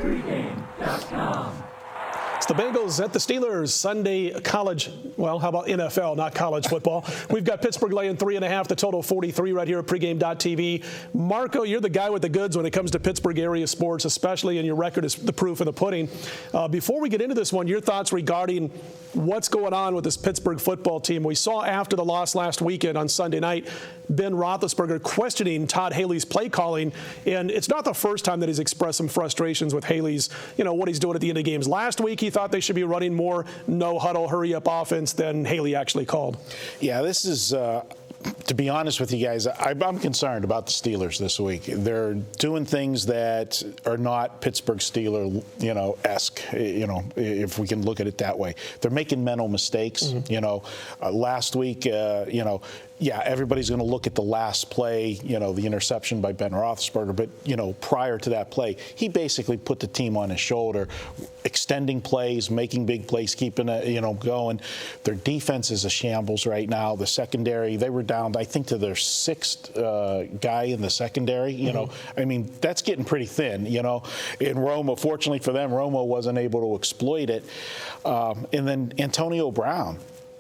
Pregame.com. It's the Bengals at the Steelers, Sunday college, well, how about NFL, not college football. We've got Pittsburgh laying 3.5, the total 43 right here at pregame.tv. Marco, you're the guy with the goods when it comes to Pittsburgh area sports, especially, and your record is the proof of the pudding. Before we get into this one, your thoughts regarding what's going on with this Pittsburgh football team. We saw after the loss last weekend on Sunday night, Ben Roethlisberger questioning Todd Haley's play calling, and it's not the first time that he's expressed some frustrations with Haley's, what he's doing at the end of games. Last week, he thought they should be running more no-huddle, hurry-up offense than Haley actually called. Yeah, this is, to be honest with you guys, I'm concerned about the Steelers this week. They're doing things that are not Pittsburgh Steeler, if we can look at it that way. They're making mental mistakes. Mm-hmm. Last week, everybody's going to look at the last play, the interception by Ben Roethlisberger. But, prior to that play, he basically put the team on his shoulder, extending plays, making big plays, keeping it, going. Their defense is a shambles right now. The secondary, they were down, I think, to their sixth guy in the secondary. I mean, that's getting pretty thin, In Romo, fortunately for them, Romo wasn't able to exploit it. And then Antonio Brown.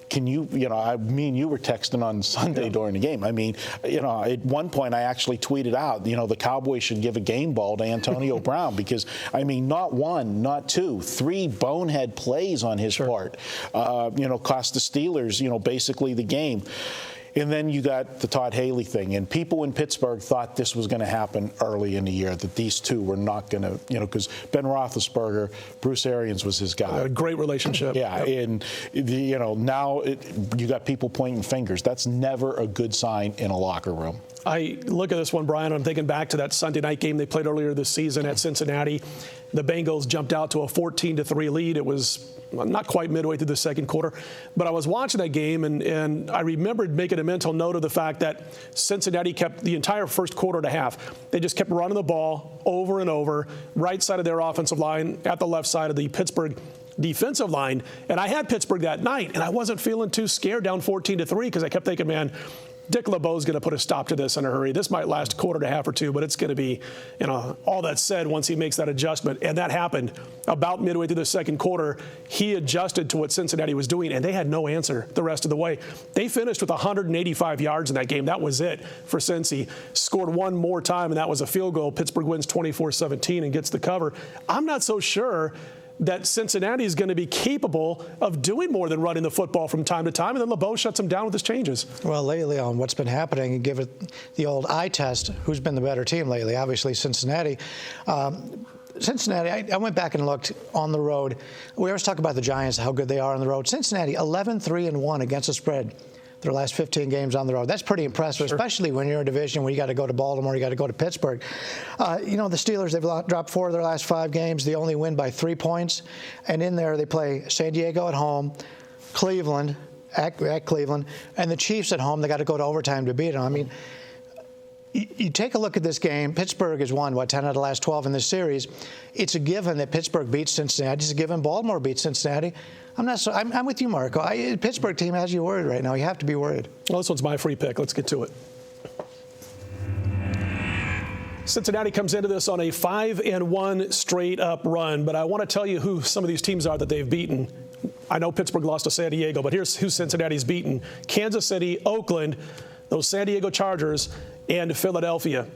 Can you, me and you were texting on Sunday during the game. I mean, at one point I actually tweeted out, the Cowboys should give a game ball to Antonio Brown because, not one, not two, 3 bonehead plays on his part, cost the Steelers, basically the game. And then you got the Todd Haley thing. And people in Pittsburgh thought this was going to happen early in the year, that these two were not going to, because Ben Roethlisberger, Bruce Arians was his guy. A great relationship. Yeah, yep. And, now you got people pointing fingers. That's never a good sign in a locker room. I look at this one, Brian, I'm thinking back to that Sunday night game they played earlier this season at Cincinnati. The Bengals jumped out to a 14-3 lead. It was not quite midway through the second quarter. But I was watching that game, and I remembered making a mental note of the fact that Cincinnati kept the entire first quarter and a half. They just kept running the ball over and over, right side of their offensive line, at the left side of the Pittsburgh defensive line. And I had Pittsburgh that night, and I wasn't feeling too scared down 14-3 because I kept thinking, man, Dick LeBeau's going to put a stop to this in a hurry. This might last a quarter and a half or two, but it's going to be, all that said once he makes that adjustment. And that happened about midway through the second quarter. He adjusted to what Cincinnati was doing, and they had no answer the rest of the way. They finished with 185 yards in that game. That was it for Cincy. Scored one more time, and that was a field goal. Pittsburgh wins 24-17 and gets the cover. I'm not so sure that Cincinnati is going to be capable of doing more than running the football from time to time, and then LeBeau shuts them down with his changes. Well, lately on what's been happening, and give it the old eye test, who's been the better team lately? Obviously Cincinnati. Cincinnati, I went back and looked on the road. We always talk about the Giants, how good they are on the road. Cincinnati, 11-3-1 against the spread their last 15 games on the road. That's pretty impressive, sure, especially when you're in a division where you got to go to Baltimore, you got to go to Pittsburgh. The Steelers, they've dropped 4 of their last 5 games. They only win by 3 points. And in there, they play San Diego at home, Cleveland at Cleveland, and the Chiefs at home. They got to go to overtime to beat them. I mean, you take a look at this game. Pittsburgh has won, 10 out of the last 12 in this series. It's a given that Pittsburgh beats Cincinnati. It's a given Baltimore beats Cincinnati. I'm with you, Marco. Pittsburgh team has you worried right now. You have to be worried. Well, this one's my free pick. Let's get to it. Cincinnati comes into this on a 5-1 straight-up run, but I want to tell you who some of these teams are that they've beaten. I know Pittsburgh lost to San Diego, but here's who Cincinnati's beaten. Kansas City, Oakland, those San Diego Chargers, and Philadelphia.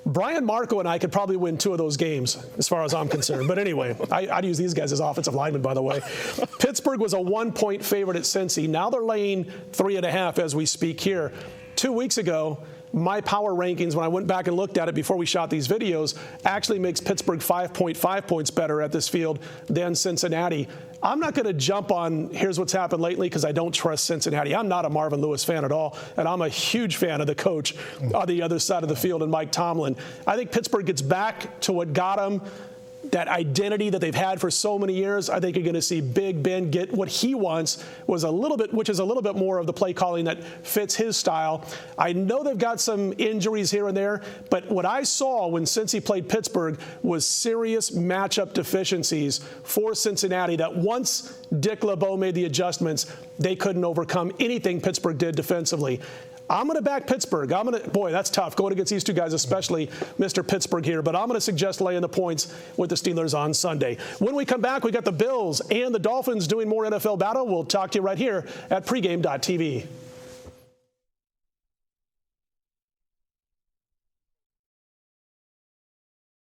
Bryan, Marco, and I could probably win 2 of those games as far as I'm concerned. But anyway, I'd use these guys as offensive linemen, by the way. Pittsburgh was a 1-point favorite at Cincy. Now they're laying 3.5 as we speak here. 2 weeks ago, my power rankings, when I went back and looked at it before we shot these videos, actually makes Pittsburgh 5.5 points better at this field than Cincinnati. I'm not going to jump on here's what's happened lately because I don't trust Cincinnati. I'm not a Marvin Lewis fan at all, and I'm a huge fan of the coach on the other side of the field and Mike Tomlin. I think Pittsburgh gets back to what got them, that identity that they've had for so many years. I think you're going to see Big Ben get what he wants, which is a little bit more of the play calling that fits his style. I know they've got some injuries here and there, but what I saw when Cincy played Pittsburgh was serious matchup deficiencies for Cincinnati that once Dick LeBeau made the adjustments, they couldn't overcome anything Pittsburgh did defensively. I'm going to back Pittsburgh. Boy, that's tough going against these two guys, especially Mr. Pittsburgh here. But I'm going to suggest laying the points with the Steelers on Sunday. When we come back, we got the Bills and the Dolphins doing more NFL battle. We'll talk to you right here at pregame.tv.